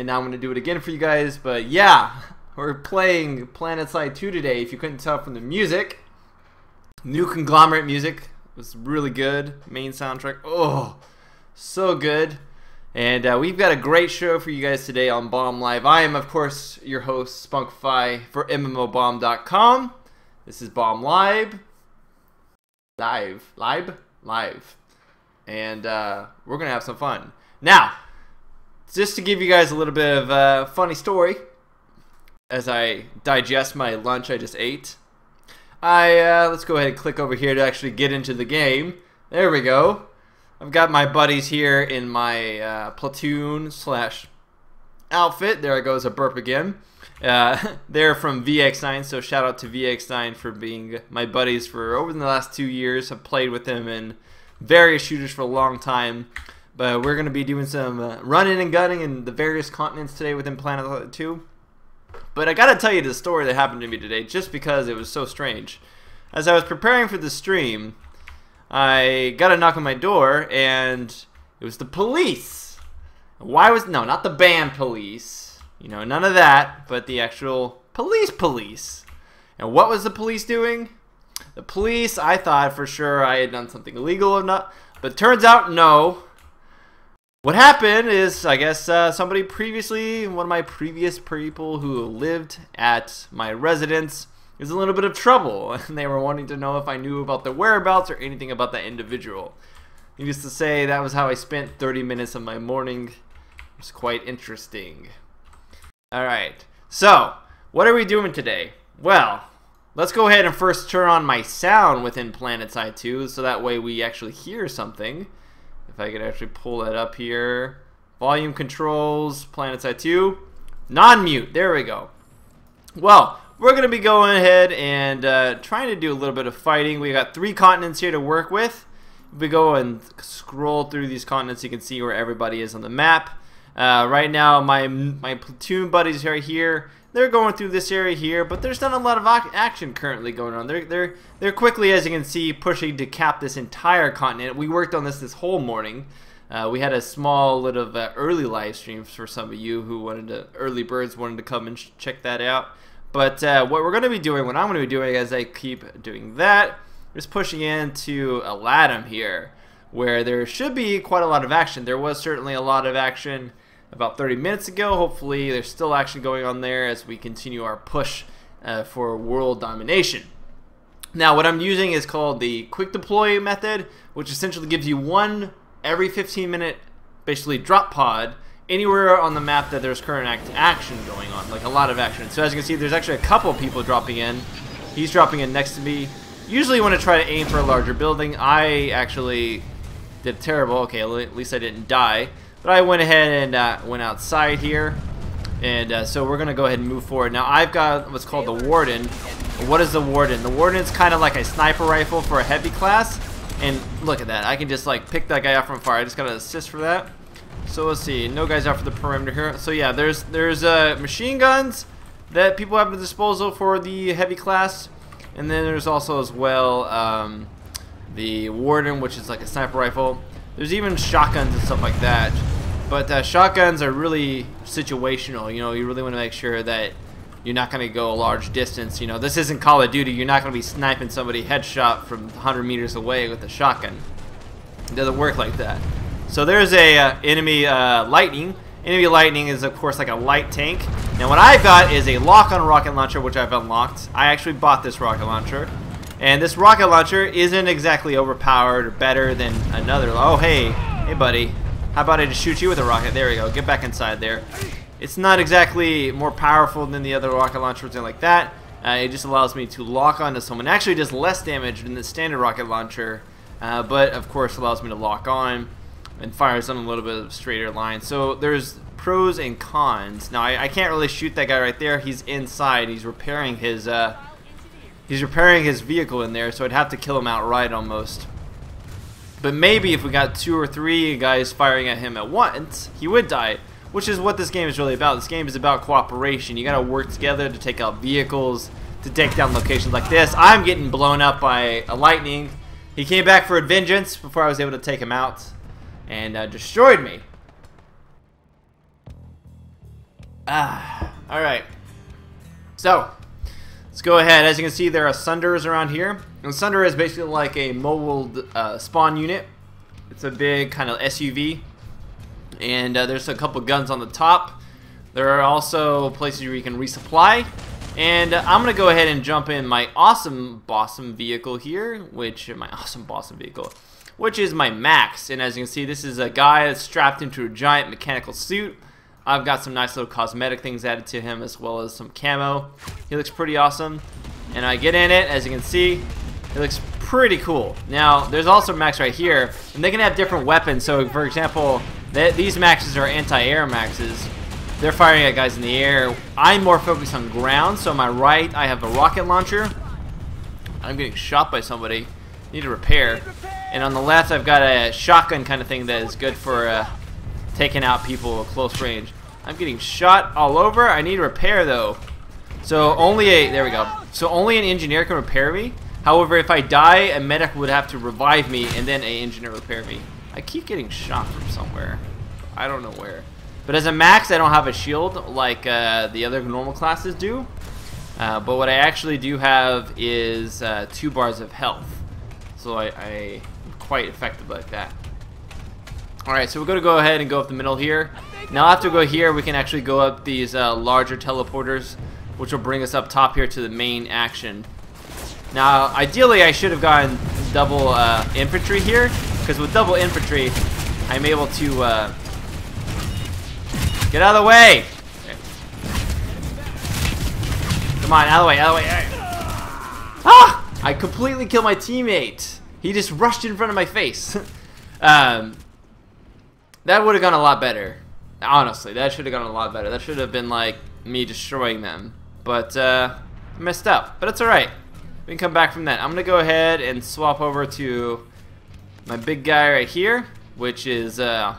and now I'm going to do it again for you guys. But yeah, we're playing Planetside 2 today, if you couldn't tell from the music. New Conglomerate music was really good. Main soundtrack, oh, so good. And we've got a great show for you guys today on BombLive. I am, of course, your host, Spunkify for MMOBomb.com. This is BombLive. Live. And we're going to have some fun. Now, just to give you guys a little bit of a funny story as I digest my lunch I just ate. Let's go ahead and click over here to actually get into the game. There we go. I've got my buddies here in my platoon / outfit. There goes a burp again. They're from VX9, so shout out to VX9 for being my buddies for over the last 2 years. I've played with them in various shooters for a long time. But we're going to be doing some running and gunning in the various continents today within Planetside 2. But I got to tell you the story that happened to me today just because it was so strange. As I was preparing for the stream, I got a knock on my door and it was the police. Why was, no, not the band police, you know, none of that, but the actual police. And what was the police doing? The police, I thought for sure I had done something illegal or not, but turns out no. What happened is, I guess somebody previously, one of my previous people who lived at my residence, was in a little bit of trouble, and they were wanting to know if I knew about their whereabouts or anything about that individual. Needless to say, that was how I spent 30 minutes of my morning. It was quite interesting. Alright, so, what are we doing today? Well, let's go ahead and first turn on my sound within Planetside 2, so that way we actually hear something. If I could actually pull that up here. Volume controls, Planetside 2. Non-mute, there we go. Well, we're going to be going ahead and trying to do a little bit of fighting. We got 3 continents here to work with. If we go and scroll through these continents, you can see where everybody is on the map. Right now, my platoon buddies are here. They're going through this area here, but there's not a lot of action currently going on. They're quickly, as you can see, pushing to cap this entire continent. We worked on this whole morning. We had a small little early live stream for some of you who wanted to, early birds wanted to come and check that out. But what we're going to be doing, what I'm going to be doing as I keep doing that, is pushing into Aladdin here, where there should be quite a lot of action. There was certainly a lot of action about 30 minutes ago. Hopefully there's still action going on there as we continue our push for world domination. Now what I'm using is called the quick deploy method, which essentially gives you one every 15-minute basically drop pod anywhere on the map that there's current action going on, like a lot of action. So as you can see, there's actually a couple people dropping in. He's dropping in next to me. Usually you want to try to aim for a larger building. I actually did terrible. Okay, at least I didn't die. But I went ahead and went outside here, and so we're going to go ahead and move forward. Now I've got what's called the Warden. What is the Warden? The Warden's kind of like a sniper rifle for a heavy class, and look at that. I can just like pick that guy up from fire. I just got an assist for that. So let's see. No guys out for the perimeter here. So yeah, there's machine guns that people have at disposal for the heavy class, and then there's also as well the Warden, which is like a sniper rifle. There's even shotguns and stuff like that, but shotguns are really situational. You know, you really want to make sure that you're not going to go a large distance. You know, this isn't Call of Duty. You're not going to be sniping somebody headshot from 100 meters away with a shotgun. It doesn't work like that. So there's a enemy lightning. Enemy lightning is of course like a light tank. Now what I've got is a lock-on rocket launcher, which I've unlocked. I actually bought this rocket launcher. And this rocket launcher isn't exactly overpowered or better than another. Oh, hey buddy. How about I just shoot you with a rocket? There we go. Get back inside there. It's not exactly more powerful than the other rocket launcher or something like that. It just allows me to lock onto someone. Actually does less damage than the standard rocket launcher, but of course allows me to lock on and fires on a little bit of straighter line. So there's pros and cons. Now I can't really shoot that guy right there. He's inside. He's repairing his vehicle in there, so I'd have to kill him outright almost. But maybe if we got 2 or 3 guys firing at him at once, he would die, which is what this game is really about. This game is about cooperation. You gotta work together to take out vehicles, to take down locations like this. I'm getting blown up by a lightning. He came back for vengeance before I was able to take him out, and destroyed me. Alright. So, let's go ahead. As you can see, there are Sunders around here. And Sunder is basically like a mobile spawn unit. It's a big kind of SUV. And there's a couple guns on the top. There are also places where you can resupply. And I'm going to go ahead and jump in my awesome vehicle here. Which is my Max. And as you can see, this is a guy that's strapped into a giant mechanical suit. I've got some nice little cosmetic things added to him, as well as some camo. He looks pretty awesome. And I get in it, as you can see, it looks pretty cool. Now, there's also Max right here, and they can have different weapons. So, for example, these Maxes are anti-air Maxes. They're firing at guys in the air. I'm more focused on ground, so on my right, I have a rocket launcher. I'm getting shot by somebody. Need to repair. And on the left, I've got a shotgun kind of thing that is good for taking out people at close range. I'm getting shot all over. I need to repair though. So there we go. So only an engineer can repair me. However, if I die, a medic would have to revive me and then an engineer repair me. I keep getting shot from somewhere. I don't know where. But as a Max, I don't have a shield like the other normal classes do. But what I actually do have is 2 bars of health. So I'm quite effective like that. Alright, so we're going to go ahead and go up the middle here. Now after we go here, we can actually go up these larger teleporters, which will bring us up top here to the main action. Now, ideally, I should have gotten double infantry here, because with double infantry, I'm able to get out of the way! Okay. Come on, out of the way, out of the way. Ah! I completely killed my teammate. He just rushed in front of my face. That would have gone a lot better. Honestly, that should have gone a lot better. That should have been like me destroying them. But I messed up. But it's alright. We can come back from that. I'm going to go ahead and swap over to my big guy right here, which is go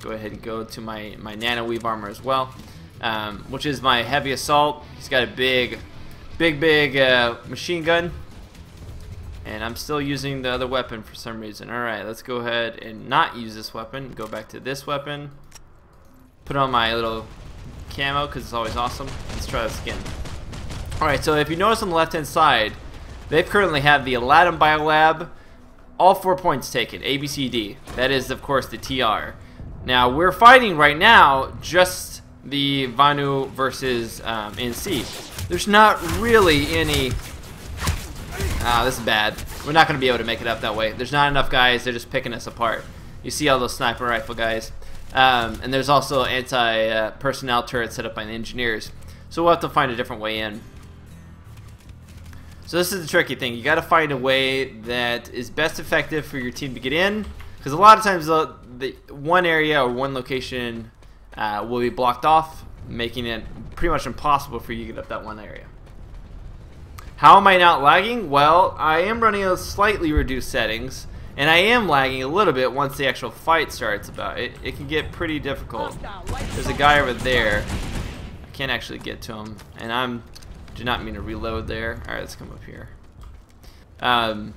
ahead and go to my nano weave armor as well, which is my heavy assault. He's got a big machine gun. And I'm still using the other weapon for some reason. Alright, let's go ahead and not use this weapon. Go back to this weapon. Put on my little camo because it's always awesome. Let's try this again. Alright, so if you notice on the left hand side, they currently have the Aladdin Biolab. All 4 points taken. A, B, C, D. That is, of course, the TR. Now, we're fighting right now just the Vanu versus NC. There's not really any... this is bad. We're not going to be able to make it up that way. There's not enough guys. They're just picking us apart. You see all those sniper rifle guys. And there's also anti-personnel turrets set up by the engineers. So we'll have to find a different way in. So this is the tricky thing. You got to find a way that is best effective for your team to get in. Because a lot of times the one area or one location will be blocked off, making it pretty much impossible for you to get up that one area. How am I not lagging? Well, I am running a slightly reduced settings, and I am lagging a little bit once the actual fight starts. It can get pretty difficult. There's a guy over there. I can't actually get to him, and I do not mean to reload there. All right, let's come up here. I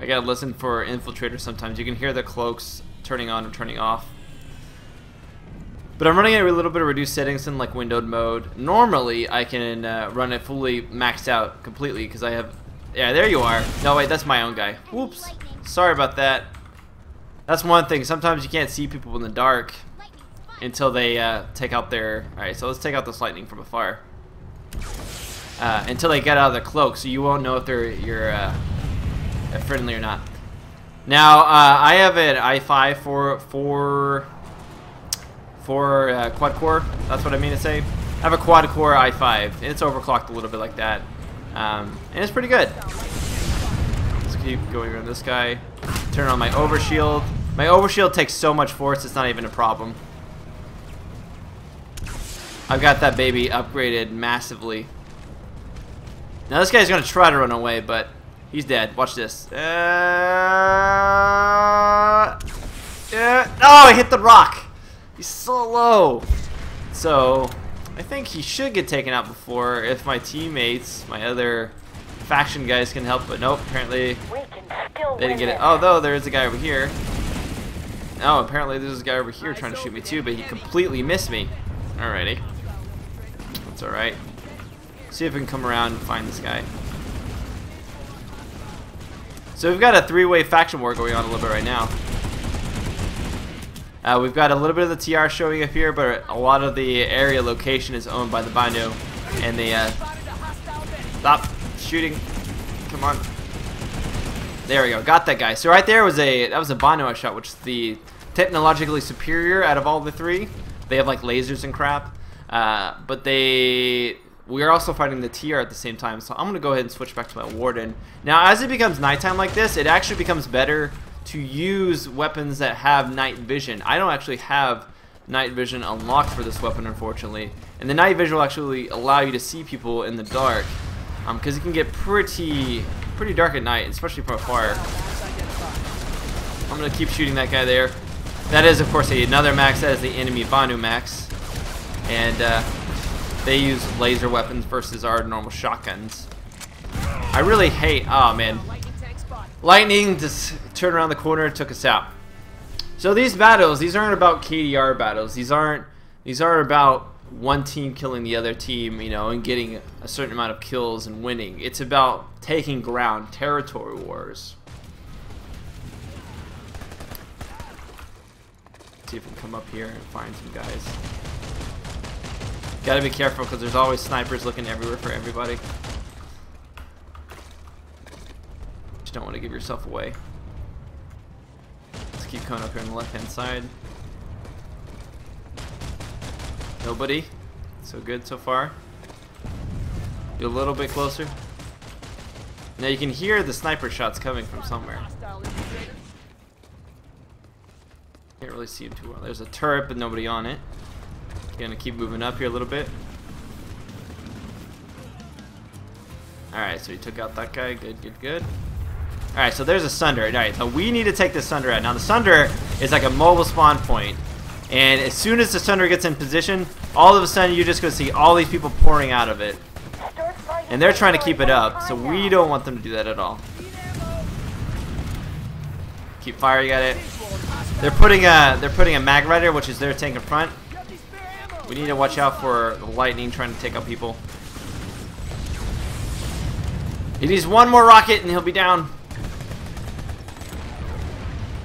gotta listen for infiltrators sometimes. You can hear the cloaks turning on and turning off. But I'm running at a little bit of reduced settings in like windowed mode. Normally, I can run it fully maxed out completely because I have... Yeah, there you are. No, wait, that's my own guy. Whoops. Sorry about that. That's one thing. Sometimes you can't see people in the dark until they take out their... Alright, so let's take out this lightning from afar. Until they get out of their cloak, so you won't know if you're friendly or not. Now, I have an i5 for quad core. That's what I mean to say. I have a quad core i5, and it's overclocked a little bit like that, and it's pretty good. Let's keep going around this guy. Turn on my overshield. My overshield takes so much force, it's not even a problem. I've got that baby upgraded massively. Now this guy's gonna try to run away, but he's dead. Watch this. Oh, I hit the rock. He's so low. So, I think he should get taken out before if my teammates, my other faction guys can help, but nope, apparently they didn't get it. Oh, though, there is a guy over here. Oh, apparently there's a guy over here trying to shoot me too, but he completely missed me. Alrighty. That's alright. See if we can come around and find this guy. So we've got a three-way faction war going on a little bit right now. We've got a little bit of the TR showing up here, but a lot of the area location is owned by the Banu. And they, stop shooting. Come on. There we go. Got that guy. So right there was that was a Banu I shot, which is the technologically superior out of all the three. They have like lasers and crap. But we are also fighting the TR at the same time. So I'm going to go ahead and switch back to my Warden. Now, as it becomes nighttime like this, it actually becomes better to use weapons that have night vision. I don't actually have night vision unlocked for this weapon, unfortunately. And the night vision will actually allow you to see people in the dark, because it can get pretty dark at night, especially from afar. I'm gonna keep shooting that guy there. That is, of course, another max. That is the enemy Banu max, and they use laser weapons versus our normal shotguns. I really hate. Oh man. Lightning just turned around the corner and took us out. So these battles, these aren't about KDR battles. These aren't about one team killing the other team, you know, and getting a certain amount of kills and winning. It's about taking ground, territory wars. Let's see if we can come up here and find some guys. Gotta be careful because there's always snipers looking everywhere for everybody. Don't want to give yourself away. Let's keep coming up here on the left hand side. Nobody. So good so far. Be a little bit closer. Now you can hear the sniper shots coming from somewhere. Can't really see him too well. There's a turret but nobody on it. Gonna keep moving up here a little bit. Alright, so he took out that guy. Good, good, good. Alright, so there's a Sunder. Alright, so we need to take this Sunder out. Now the Sunder is like a mobile spawn point. And as soon as the Sunder gets in position, all of a sudden you're just going to see all these people pouring out of it. And they're trying to keep it up, so we don't want them to do that at all. Keep firing at it. They're putting a Mag Rider, which is their tank in front. We need to watch out for the lightning trying to take out people. He needs one more rocket and he'll be down.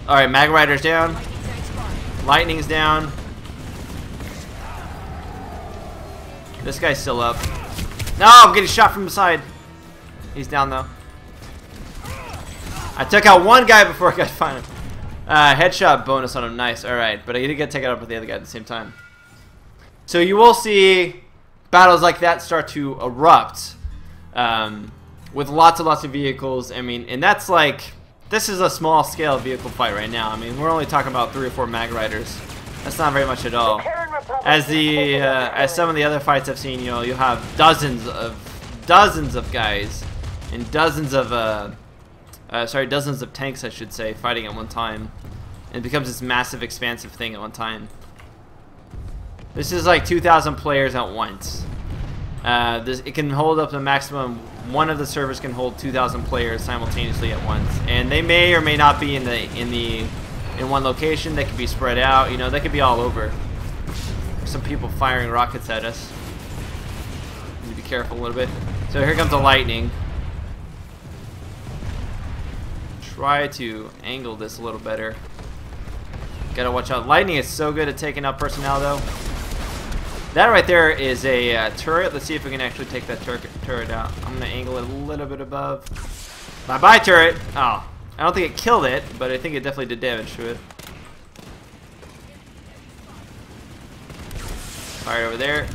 Alright, Mag Rider's down. Lightning's down. This guy's still up. No, I'm getting shot from the side. He's down though. I took out one guy before I got to find him. Headshot bonus on him, nice. Alright, but I did get taken out with the other guy at the same time. So you will see battles like that start to erupt. With lots and lots of vehicles. I mean, and that's like, this is a small scale vehicle fight right now. I mean, we're only talking about 3 or 4 Mag Riders. That's not very much at all. As some of the other fights I've seen, you know, you'll have dozens of guys and dozens of tanks, I should say, fighting at one time. And it becomes this massive, expansive thing at one time. This is like 2,000 players at once. It can hold up to maximum. One of the servers can hold 2,000 players simultaneously at once, and they may or may not be in one location. They could be spread out. You know, they could be all over. Some people firing rockets at us. Need to be careful a little bit. So here comes the lightning. Try to angle this a little better. Gotta watch out. Lightning is so good at taking out personnel, though. That right there is a turret. Let's see if we can actually take that turret out. I'm going to angle it a little bit above. Bye-bye, turret. Oh, I don't think it killed it, but I think it definitely did damage to it. Fire over there.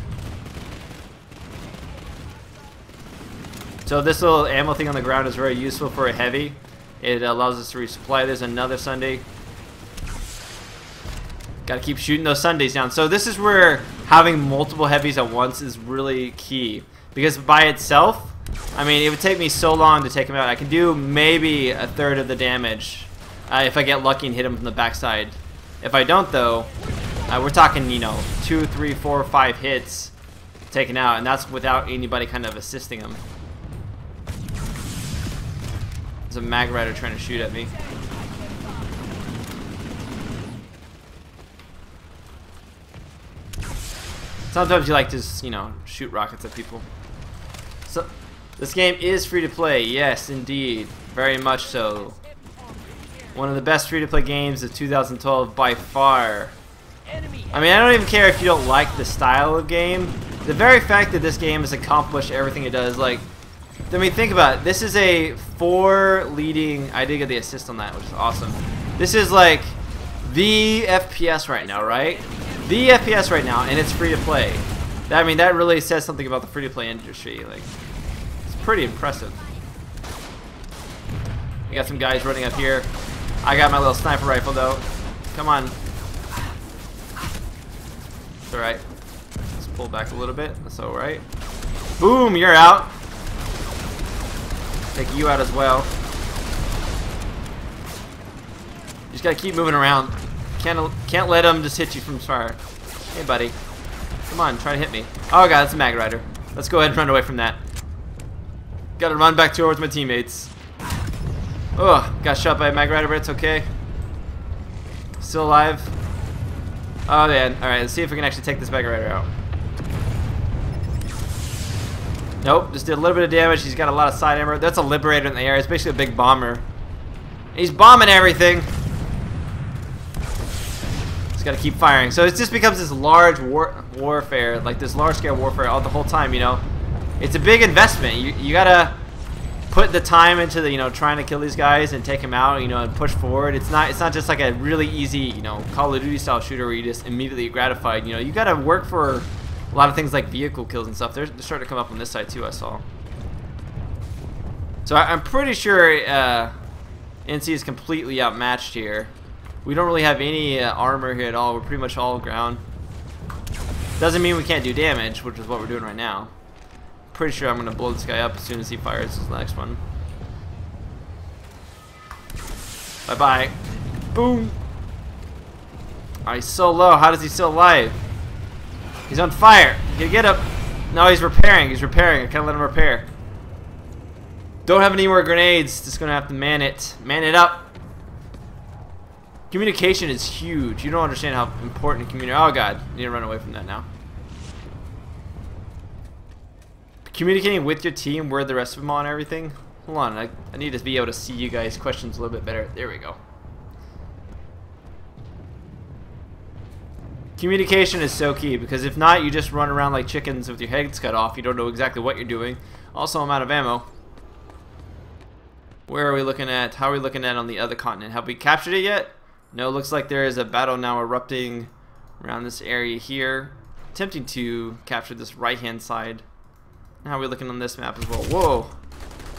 So this little ammo thing on the ground is very useful for a heavy. It allows us to resupply. There's another Sunday. Gotta keep shooting those Sundays down. So this is where having multiple heavies at once is really key. Because by itself, I mean, it would take me so long to take him out. I can do maybe a third of the damage if I get lucky and hit him from the backside. If I don't, though, we're talking, you know, 2, 3, 4, 5 hits taken out. And that's without anybody kind of assisting him. There's a Mag Rider trying to shoot at me. Sometimes you like to just, you know, shoot rockets at people. So, this game is free to play. Yes, indeed. Very much so. One of the best free to play games of 2012 by far. I mean, I don't even care if you don't like the style of game. The very fact that this game has accomplished everything it does, like, I mean, think about it. This is a 4 leading. I did get the assist on that, which is awesome. This is like the FPS right now, right? The FPS right now, and it's free to play. I mean, that really says something about the free to play industry. Like, it's pretty impressive. We got some guys running up here. I got my little sniper rifle though. Come on. It's alright. Let's pull back a little bit. That's alright. Boom, you're out. Take you out as well. You just gotta keep moving around. Can't let them just hit you from far. Hey, buddy. Come on, try to hit me. Oh god, that's a mag rider. Let's go ahead and run away from that. Gotta run back towards my teammates. Oh, got shot by a mag rider, but it's okay. Still alive. Oh man. Alright, let's see if we can actually take this mag rider out. Nope, just did a little bit of damage. He's got a lot of side armor. That's a liberator in the air. It's basically a big bomber. He's bombing everything. Just gotta keep firing. So it just becomes this large warfare, like this large scale warfare all the whole time, you know. It's a big investment. You gotta put the time into the, you know, trying to kill these guys and take them out, you know, and push forward. It's not just like a really easy, you know, Call of Duty style shooter where you just immediately gratified. You know, you gotta work for a lot of things like vehicle kills and stuff. They're starting to come up on this side too, I saw. So I'm pretty sure NC is completely outmatched here. We don't really have any armor here at all. We're pretty much all ground. Doesn't mean we can't do damage, which is what we're doing right now. Pretty sure I'm going to blow this guy up as soon as he fires his next one. Bye-bye. Boom. Oh, he's so low. How is he still alive? He's on fire. You get up. No, he's repairing. He's repairing. I can't let him repair. Don't have any more grenades. Just going to have to man it. Man it up. Communication is huge. You don't understand how important communication. Oh, God. I need to run away from that now. Communicating with your team, where the rest of them are and everything. Hold on, I need to be able to see you guys' questions a little bit better. There we go. Communication is so key, because if not, you just run around like chickens with your heads cut off. You don't know exactly what you're doing. Also, I'm out of ammo. Where are we looking at? How are we looking at on the other continent? Have we captured it yet? No, looks like there is a battle now erupting around this area here. Attempting to capture this right-hand side. How are we looking on this map as well? Whoa!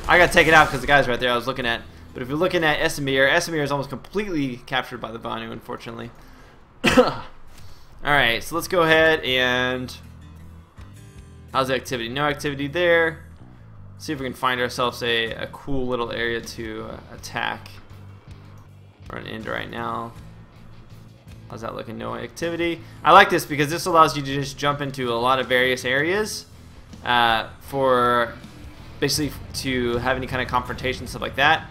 I got taken out because the guy's right there I was looking at. But if you're looking at Esamir, Esamir is almost completely captured by the Banu, unfortunately. Alright, so let's go ahead and... How's the activity? No activity there. See if we can find ourselves a cool little area to attack. Run into right now. How's that looking? No activity. I like this because this allows you to just jump into a lot of various areas. For basically to have any kind of confrontation, stuff like that.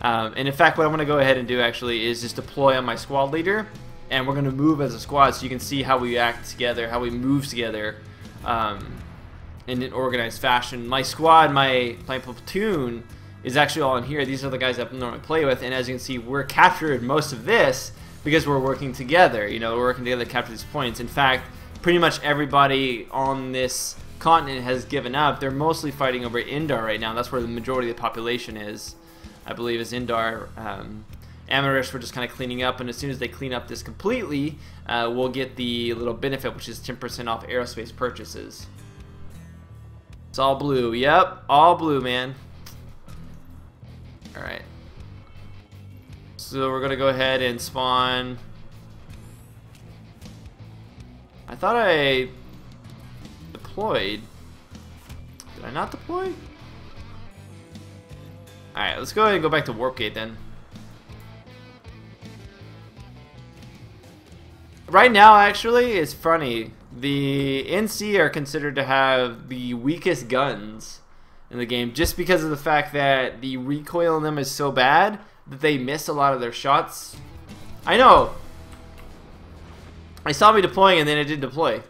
And in fact, what I'm going to go ahead and do actually is just deploy on my squad leader, and we're going to move as a squad so you can see how we act together, how we move together in an organized fashion. My squad, my platoon is actually all in here. These are the guys I normally play with, and as you can see, we're captured most of this because we're working together. You know, we're working together to capture these points. In fact, pretty much everybody on this continent has given up. They're mostly fighting over Indar right now. That's where the majority of the population is, I believe, is Indar. Amarish, we're just kind of cleaning up, and as soon as they clean up this completely, we'll get the little benefit, which is 10% off aerospace purchases. It's all blue. Yep, all blue, man. Alright. So we're going to go ahead and spawn. I thought I deployed. Did I not deploy? Alright, let's go ahead and go back to Warp Gate then. Right now, actually, it's funny. The NC are considered to have the weakest guns in the game just because of the fact that the recoil on them is so bad that they miss a lot of their shots. I know. I saw me deploying and then it didn't deploy.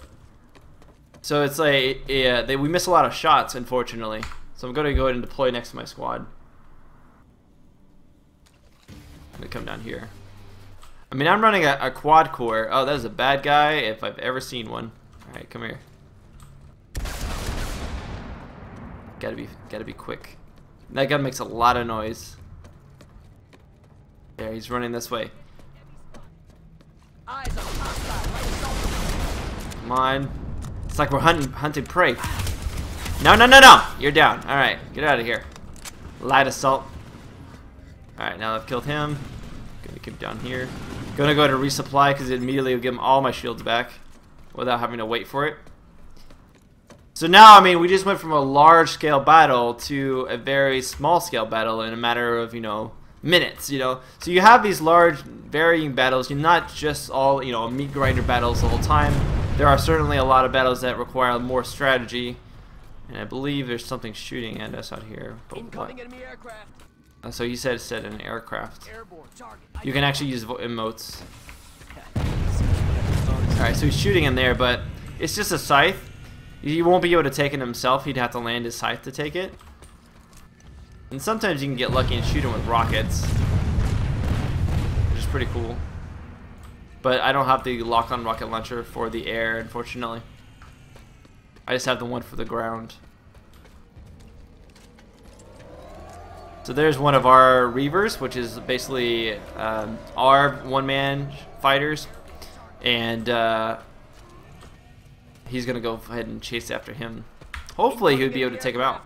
So it's like, yeah, we miss a lot of shots, unfortunately. So I'm going to go ahead and deploy next to my squad. I'm going to come down here. I mean, I'm running a quad core. Oh, that is a bad guy if I've ever seen one. Alright, come here. Gotta be quick. That gun makes a lot of noise. There, he's running this way. Come on. It's like we're hunting prey. No, no, no, no! You're down. Alright, get out of here. Light assault. Alright, now I've killed him. Gonna keep down here. Gonna go to resupply because it immediately will give him all my shields back without having to wait for it. So now, I mean, we just went from a large scale battle to a very small scale battle in a matter of, you know, minutes, you know. So you have these large varying battles. You're not just all, you know, meat grinder battles the whole time. There are certainly a lot of battles that require more strategy. And I believe there's something shooting at us out here. Incoming enemy aircraft. So you said an aircraft. You can actually use emotes. Alright, so he's shooting in there, but it's just a scythe. He won't be able to take it himself. He'd have to land his scythe to take it. And sometimes you can get lucky and shoot him with rockets, which is pretty cool. But I don't have the lock-on rocket launcher for the air, unfortunately. I just have the one for the ground. So there's one of our Reavers, which is basically our one-man fighters. And he's going to go ahead and chase after him. Hopefully he'll be able to take him out.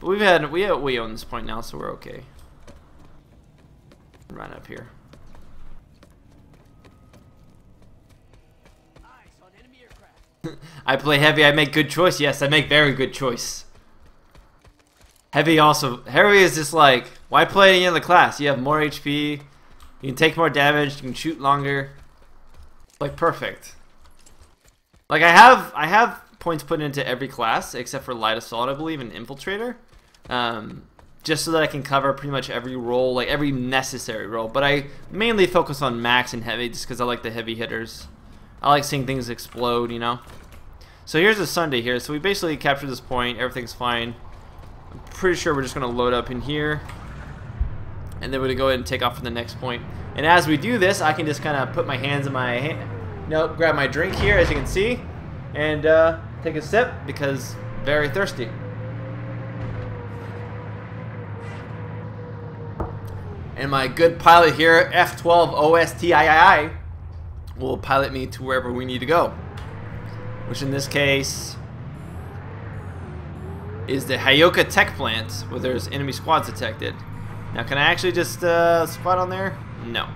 But we own this point now, so we're okay. Run up here. I play heavy, I make good choice. Yes, I make very good choice. Heavy is just like, why play any other class? You have more HP, you can take more damage, you can shoot longer. Like, perfect. Like, I have points put into every class except for Light Assault, I believe, and Infiltrator. Just so that I can cover pretty much every role, like every necessary role. But I mainly focus on Max and Heavy just because I like the heavy hitters. I like seeing things explode, you know. So here's a Sunday here. So we basically captured this point. Everything's fine. I'm pretty sure we're just going to load up in here. And then we're going to go ahead and take off for the next point. And as we do this, I can just kind of put my hands in my hand. Nope, grab my drink here, as you can see. And take a sip because very thirsty. And my good pilot here, F12 OSTIII, will pilot me to wherever we need to go. Which in this case is the Hyoka Tech Plant, where there's enemy squads detected. Now, can I actually just squat on there? No,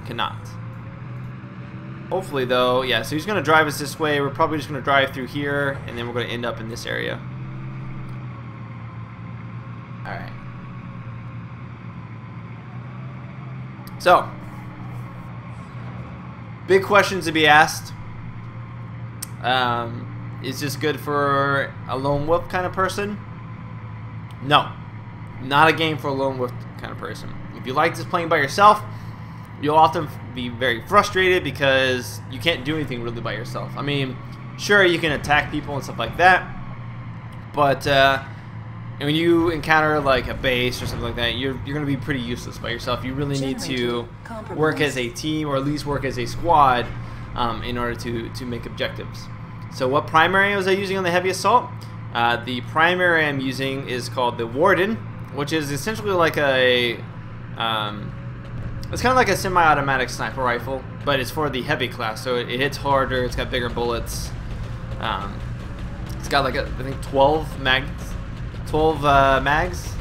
cannot. Hopefully, though, yeah, so he's going to drive us this way. We're probably just going to drive through here, and then we're going to end up in this area. Alright. So, big questions to be asked. Is this good for a lone wolf kind of person? No. Not a game for a lone wolf kind of person. If you like just playing by yourself, you'll often be very frustrated because you can't do anything really by yourself. I mean, sure, you can attack people and stuff like that, but when you encounter like a base or something like that, you're going to be pretty useless by yourself. You really need to work as a team, or at least work as a squad, in order to make objectives. So what primary was I using on the heavy assault? The primary I'm using is called the Warden, which is essentially like a it's kind of like a semi-automatic sniper rifle, but it's for the heavy class, so it hits harder. It's got bigger bullets. It's got like I think 12 mags,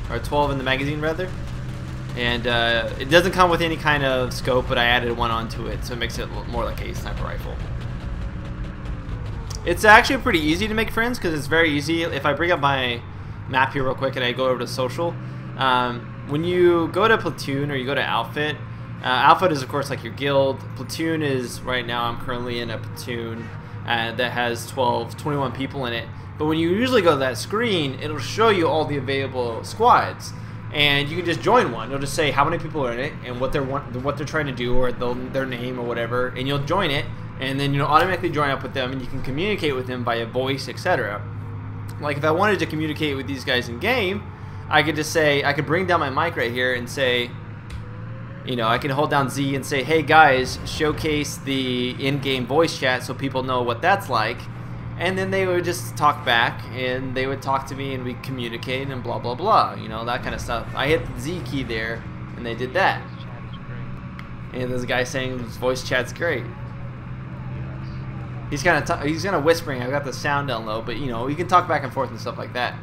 or 12 in the magazine rather. And it doesn't come with any kind of scope, but I added one onto it, so it makes it more like a sniper rifle. It's actually pretty easy to make friends because it's very easy. If I bring up my map here real quick and I go over to social, when you go to platoon or you go to outfit, outfit is of course like your guild. Platoon is, right now I'm currently in a platoon that has 21 people in it. But when you usually go to that screen, it'll show you all the available squads, and you can just join one. It'll just say how many people are in it and what they're trying to do, or their name or whatever, and you'll join it. and then automatically join up with them, and you can communicate with them via voice, etc. Like if I wanted to communicate with these guys in game, I could just say, I could bring down my mic right here and say, I can hold down Z and say, hey guys, showcase the in-game voice chat so people know what that's like. And then they would just talk back, and they would talk to me, and we'd communicate, and blah, blah, blah. That kind of stuff. I hit the Z key there, and they did that. And there's a guy saying his voice chat's great. He's kind of whispering. I've got the sound down low, but you can talk back and forth and stuff like that.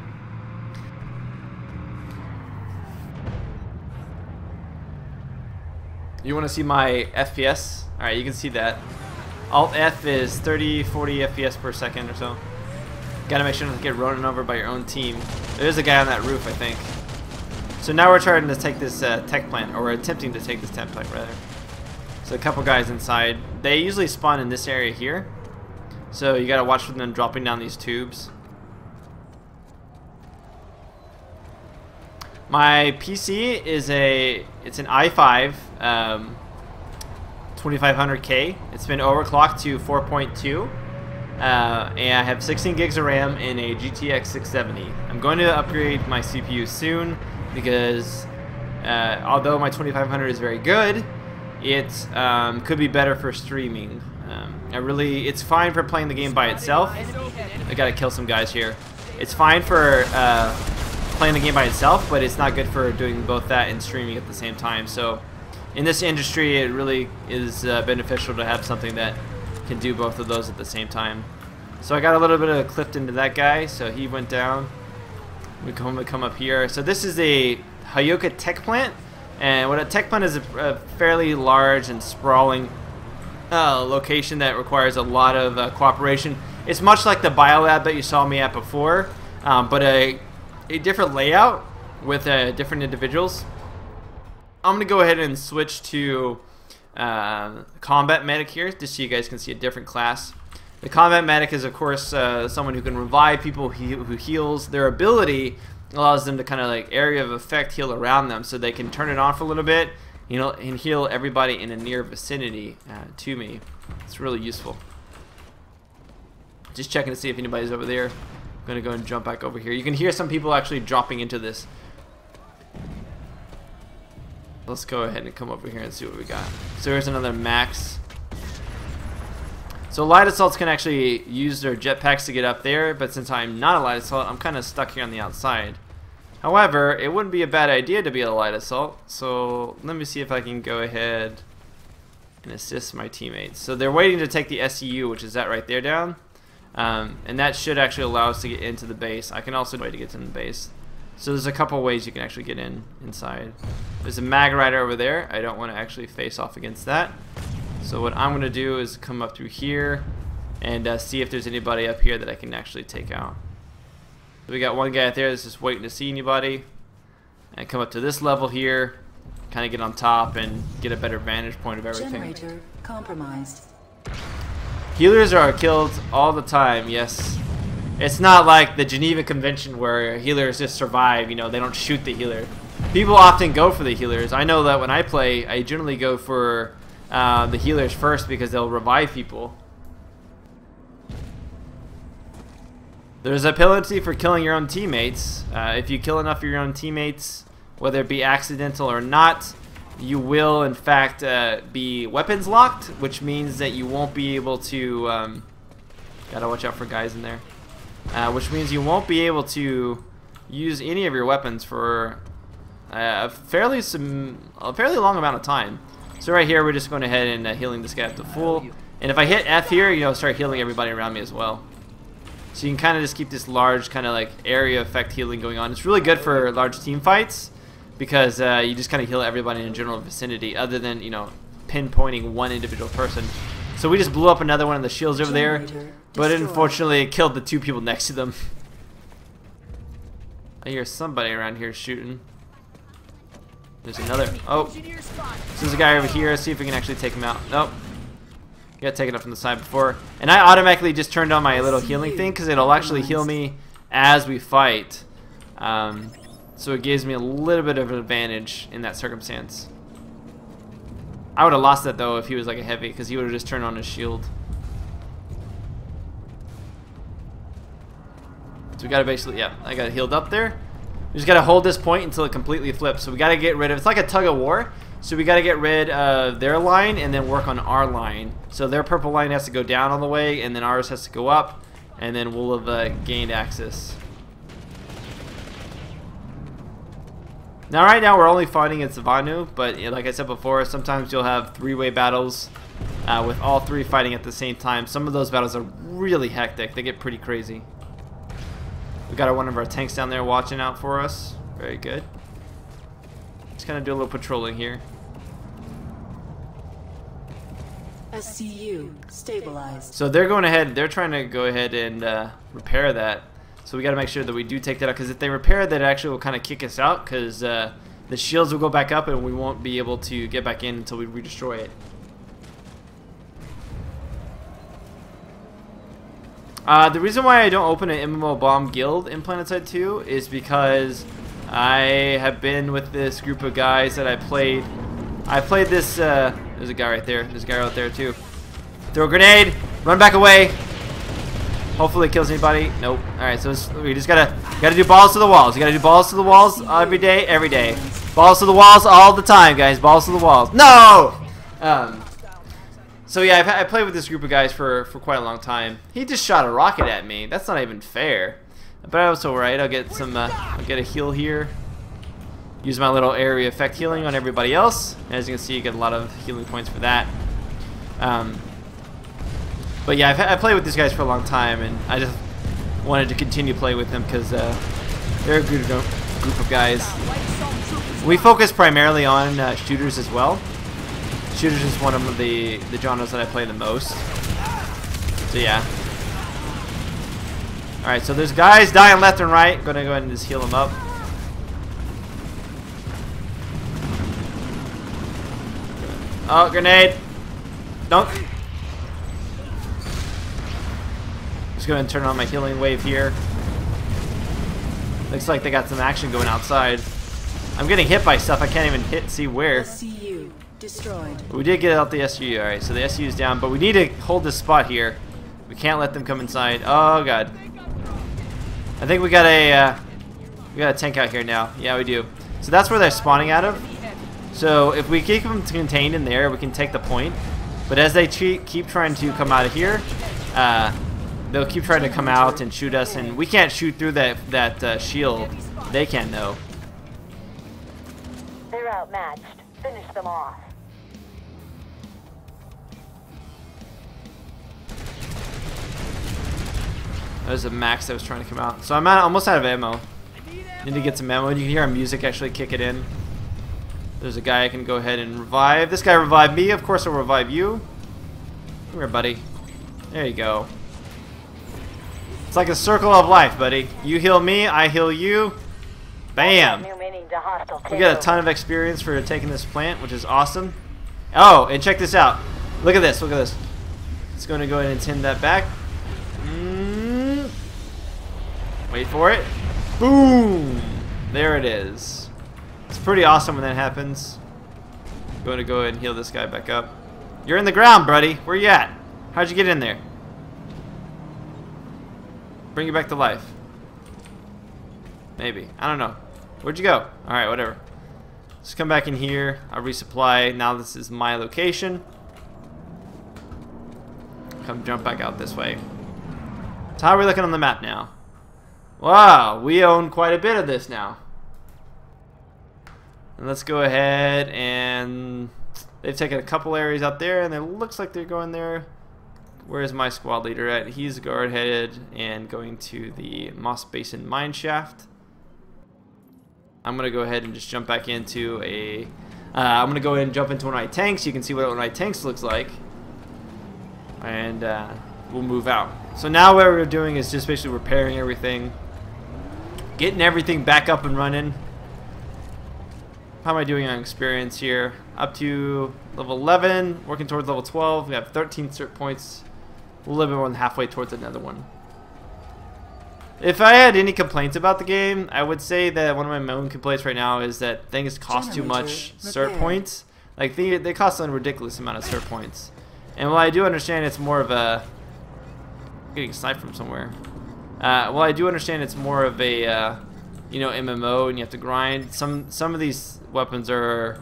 You want to see my FPS? Alright, you can see that. Alt F is 30, 40 FPS per second or so. Gotta make sure not to get run over by your own team. There's a guy on that roof, I think. So now we're trying to take this tech plant, or we're attempting to take this tech plant rather. So a couple guys inside. They usually spawn in this area here. So you gotta watch for them dropping down these tubes. My PC is it's an i5 2500K. It's been overclocked to 4.2, and I have 16 gigs of RAM in a GTX 670. I'm going to upgrade my CPU soon because although my 2500 is very good, it could be better for streaming. It's fine for playing the game by itself. I gotta kill some guys here. It's fine for playing the game by itself, but it's not good for doing both that and streaming at the same time. So in this industry, it really is beneficial to have something that can do both of those at the same time. So I got a little bit of clipped into that guy, so he went down. We come up here. So this is a Hayoka tech plant, and what a tech plant is a fairly large and sprawling location that requires a lot of cooperation. It's much like the biolab that you saw me at before, but a different layout with different individuals. I'm gonna go ahead and switch to combat medic here, just so you guys can see a different class. The combat medic is, of course, someone who can revive people, who heals. Their ability allows them to kind of like area of effect heal around them, so they can turn it on for a little bit, and heal everybody in a near vicinity to me. It's really useful. Just checking to see if anybody's over there. I'm gonna go and jump back over here. You can hear some people actually dropping into this. Let's go ahead and come over here and see what we got. So here's another max. So light assaults can actually use their jetpacks to get up there, but since I'm not a light assault, I'm kind of stuck here on the outside. However, it wouldn't be a bad idea to be a light assault, so let me see if I can go ahead and assist my teammates. So they're waiting to take the SCU, which is that right there down, and that should actually allow us to get into the base. I can also wait to get to the base. So there's a couple ways you can actually get inside. There's a mag rider over there. I don't want to actually face off against that. So what I'm going to do is come up through here and see if there's anybody up here that I can actually take out. So we got one guy out there that's just waiting to see anybody. And come up to this level here, kind of get on top and get a better vantage point of everything. Generator compromised. Healers are killed all the time, yes. It's not like the Geneva Convention where healers just survive, they don't shoot the healer. People often go for the healers. I know that when I play, I generally go for the healers first because they'll revive people. There's a penalty for killing your own teammates. If you kill enough of your own teammates, whether it be accidental or not, you will in fact be weapons locked, which means that you won't be able to gotta watch out for guys in there. Which means you won't be able to use any of your weapons for a fairly long amount of time. So right here, we're just going ahead and healing this guy up to full. And if I hit F here, start healing everybody around me as well. So you can kind of just keep this large kind of like area effect healing going on. It's really good for large team fights because you just kind of heal everybody in a general vicinity, other than pinpointing one individual person. So we just blew up another one of the shields over there, but unfortunately it killed the two people next to them. I hear somebody around here shooting. There's another. Oh, so there's a guy over here. See if we can actually take him out. Nope. Got taken up from the side before. And I automatically just turned on my little healing thing because it'll actually heal me as we fight. So it gives me a little bit of an advantage in that circumstance. I would have lost that though if he was like a heavy, because he would have just turned on his shield. So we gotta basically, yeah, I got it healed up there. We just gotta hold this point until it completely flips. So we gotta get rid of, it's like a tug of war. So we gotta get rid of their line and then work on our line. So their purple line has to go down all the way, and then ours has to go up, and then we'll have gained access. Now right now we're only fighting at Savanu, but like I said before, sometimes you'll have three-way battles with all three fighting at the same time. Some of those battles are really hectic. They get pretty crazy. We got one of our tanks down there watching out for us. Very good. Just kind of do a little patrolling here. SCU stabilized. So they're going ahead. They're trying to go ahead and repair that. So we got to make sure that we do take that out, because if they repair that, it actually will kind of kick us out, because the shields will go back up and we won't be able to get back in until we redestroy it. The reason why I don't open an MMOBomb guild in Planetside 2 is because I have been with this group of guys that I played this, there's a guy right there, there's a guy out there too. Throw a grenade, run back away. Hopefully it kills anybody. Nope. Alright, so we just gotta do balls to the walls. You gotta do balls to the walls every day, every day. Balls to the walls all the time, guys. Balls to the walls. No! So yeah, I played with this group of guys for quite a long time. He just shot a rocket at me. That's not even fair. But I was alright. I'll get some. I'll get a heal here. Use my little area effect healing on everybody else. And as you can see, you get a lot of healing points for that. But yeah, I played with these guys for a long time, and I just wanted to continue playing with them because they're a good group of guys. We focus primarily on shooters as well. Shooters is one of the genres that I play the most. So yeah. Alright, so there's guys dying left and right. I'm gonna go ahead and just heal them up. Oh, grenade! Don't. Just go ahead and turn on my healing wave here. Looks like they got some action going outside. I'm getting hit by stuff I can't even see where. SCU destroyed. But we did get out the SU. Alright, so the SU is down, but we need to hold this spot here. We can't let them come inside. Oh god. I think we got a tank out here now. Yeah, we do. So that's where they're spawning out of. So if we keep them contained in there, we can take the point. But as they keep trying to come out of here, they'll keep trying to come out and shoot us, and we can't shoot through that shield. They can though. They're outmatched. Finish them off. There's a max that was trying to come out. So I'm almost out of ammo. Need to get some ammo. You can hear our music actually kick it in. There's a guy I can go ahead and revive. This guy revived me. Of course I'll revive you. Come here, buddy. There you go. It's like a circle of life, buddy. You heal me, I heal you. Bam! We got a ton of experience for taking this plant, which is awesome. Oh, and check this out. Look at this, look at this. It's going to go ahead and tin that back. Wait for it. Boom! There it is. It's pretty awesome when that happens. I'm going to go ahead and heal this guy back up. You're in the ground, buddy. Where you at? How'd you get in there? Bring you back to life. Maybe. I don't know. Where'd you go? Alright, whatever. Just come back in here. I'll resupply. Now this is my location. Come jump back out this way. So how are we looking on the map now? Wow, we own quite a bit of this now. And let's go ahead and they've taken a couple areas out there, and it looks like they're going there. Where's my squad leader at? He's guard headed and going to the Moss Basin mine shaft. I'm gonna go ahead and just jump back into a. I'm gonna go ahead and jump into one of my tanks. You can see what one of my tanks looks like, and we'll move out. So now what we're doing is just basically repairing everything, getting everything back up and running. How am I doing on experience here? Up to level 11, working towards level 12. We have 13 cert points. A little bit more than halfway towards another one. If I had any complaints about the game, I would say that one of my main complaints right now is that things cost too much cert points. Like they cost a ridiculous amount of cert points. And while I do understand it's more of a getting sniped from somewhere. Well, I do understand it's more of a you know, MMO, and you have to grind. Some of these weapons are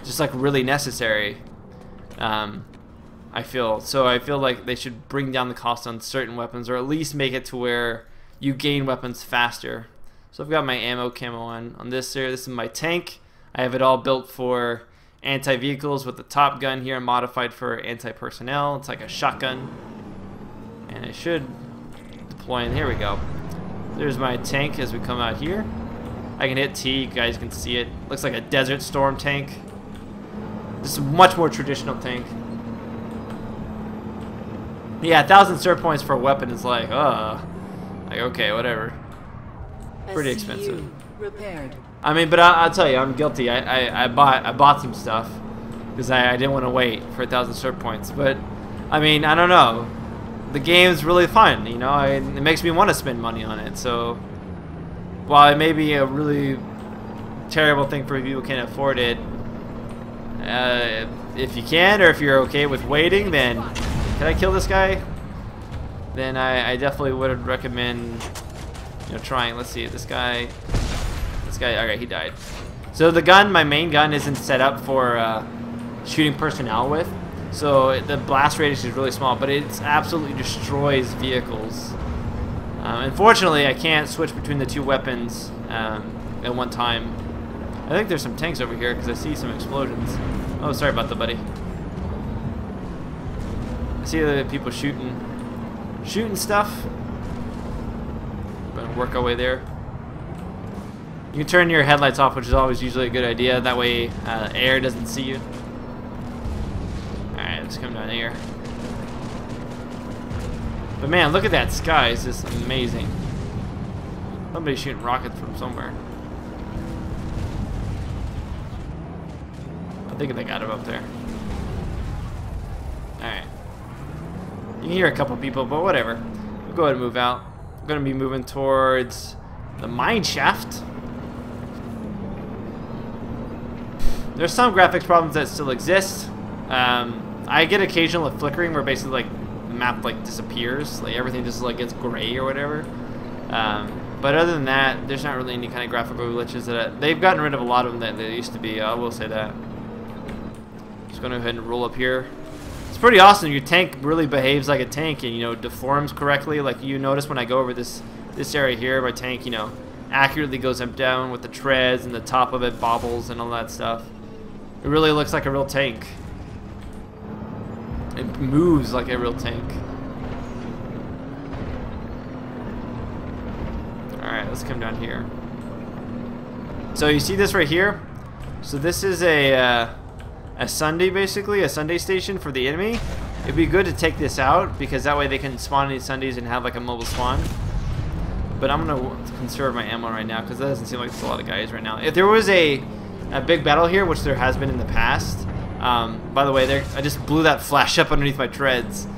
just like really necessary. I feel like they should bring down the cost on certain weapons, or at least make it to where you gain weapons faster. So I've got my ammo camo on this here. This is my tank. I have it all built for anti-vehicles with the top gun here modified for anti-personnel. It's like a shotgun, and it should deploy in. Here we go. There's my tank as we come out here. I can hit T, you guys can see it. Looks like a Desert Storm tank. This is a much more traditional tank. Yeah, 1,000 cert points for a weapon is like okay, whatever. Pretty expensive. Repaired. I mean, but I'll tell you, I'm guilty. I bought some stuff because I didn't want to wait for 1,000 cert points. But I mean, I don't know. The game's really fun, you know. It makes me want to spend money on it. So while it may be a really terrible thing for people who can't afford it, if you can, or if you're okay with waiting, then can I kill this guy? Then I definitely would recommend, you know, trying. Let's see, this guy. Okay, he died. So the gun, my main gun, isn't set up for shooting personnel with. So the blast radius is really small, but it absolutely destroys vehicles. Unfortunately, I can't switch between the two weapons at one time. I think there's some tanks over here because I see some explosions. Oh, sorry about that, buddy. I see the people shooting stuff. Gonna work our way there. You can turn your headlights off, which is always usually a good idea. That way, air doesn't see you. Alright, let's come down here. But man, look at that sky. It's just amazing. Somebody's shooting rockets from somewhere. I think they got him up there. Alright. You can hear a couple people, but whatever. We'll go ahead and move out. I'm going to be moving towards the mine shaft. There's some graphics problems that still exist. I get occasional flickering where basically like the map like disappears, like everything just like gets gray or whatever. But other than that, there's not really any kind of graphical glitches that they've gotten rid of a lot of them that they used to be. I will say that. Just going to go ahead and roll up here. It's pretty awesome. Your tank really behaves like a tank, and you know, deforms correctly. Like you notice when I go over this area here, my tank, you know, accurately goes up down with the treads, and the top of it bobbles and all that stuff. It really looks like a real tank. It moves like a real tank. Alright, let's come down here. So you see this right here? So this is a Sunday, basically, a Sunday station for the enemy. It'd be good to take this out, because that way they can spawn any Sundays and have like a mobile spawn. But I'm going to conserve my ammo right now, because that doesn't seem like there's a lot of guys right now. If there was a big battle here, which there has been in the past. By the way, I just blew that flash up underneath my treads.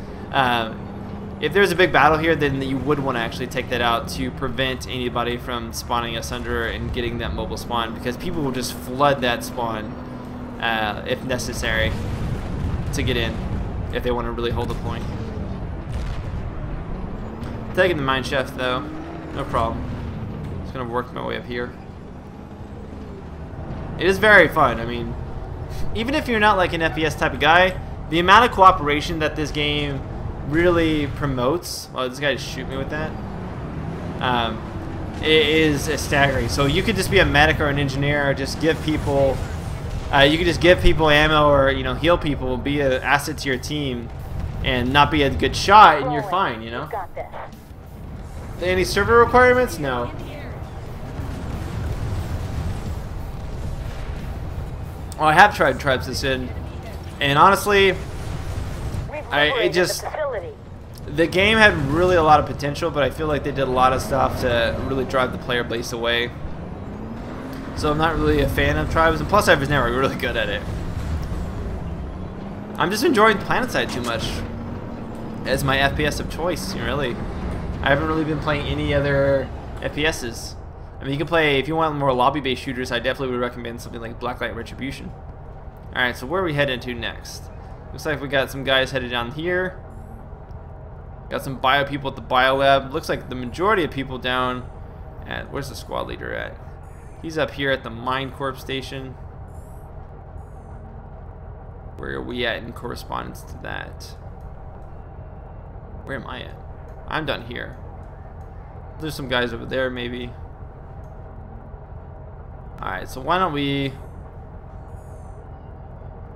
If there's a big battle here, then you would want to actually take that out to prevent anybody from spawning asunder and getting that mobile spawn, because people will just flood that spawn if necessary to get in, if they want to really hold the point. Taking the mine shaft though, no problem. Just gonna work my way up here. It is very fun. I mean, even if you're not like an FPS type of guy, the amount of cooperation that this game really promotes. Well, this guy just shoot me with that. It is staggering. So you could just be a medic or an engineer, or just give people. You could just give people ammo, or you know, heal people, be an asset to your team, and not be a good shot, and you're fine. You know. Any server requirements? No. Well, I have tried Tribes this in, and honestly, the game had really a lot of potential, but I feel like they did a lot of stuff to really drive the player base away. So I'm not really a fan of Tribes, and plus I was never really good at it. I'm just enjoying Planetside too much as my FPS of choice, really. I haven't really been playing any other FPSs. I mean, you can play, if you want more lobby-based shooters, I definitely would recommend something like Blacklight Retribution. Alright, so where are we heading to next? Looks like we got some guys headed down here. Got some bio people at the bio lab. Looks like the majority of people down at, where's the squad leader at? He's up here at the Mine Corp station. Where are we at in correspondence to that? Where am I at? I'm down here. There's some guys over there maybe. Alright, so why don't we...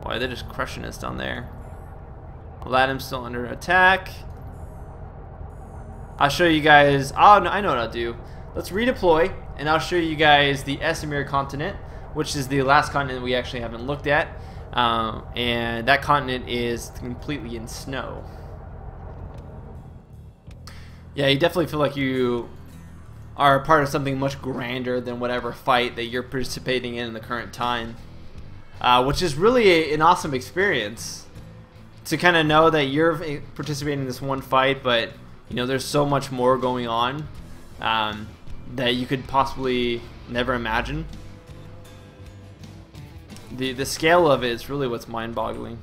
Why, they're just crushing us down there. Aladdin's still under attack. I'll show you guys... Oh, no, I know what I'll do. Let's redeploy, and I'll show you guys the Esamir continent, which is the last continent we actually haven't looked at. And that continent is completely in snow. Yeah, you definitely feel like you are a part of something much grander than whatever fight that you're participating in the current time. Which is really an awesome experience. To kind of know that you're participating in this one fight, but you know there's so much more going on that you could possibly never imagine. The scale of it is really what's mind-boggling.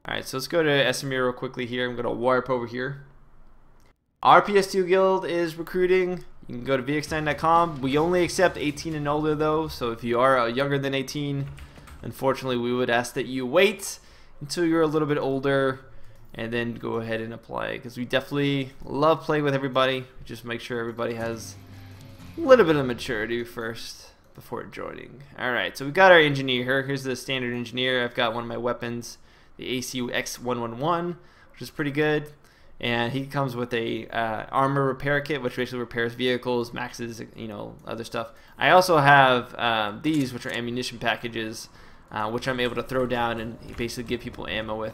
Alright, so let's go to Esamir real quickly here. I'm going to warp over here. Our PS2 guild is recruiting. You can go to vx9.com. We only accept 18 and older though, so if you are younger than 18, unfortunately we would ask that you wait until you're a little bit older and then go ahead and apply, because we definitely love playing with everybody. Just make sure everybody has a little bit of maturity first before joining. Alright, so we got our engineer here. Here's the standard engineer. I've got one of my weapons, the ACU X111, which is pretty good. And he comes with a armor repair kit, which basically repairs vehicles, maxes, you know, other stuff. I also have these, which are ammunition packages, which I'm able to throw down and basically give people ammo with.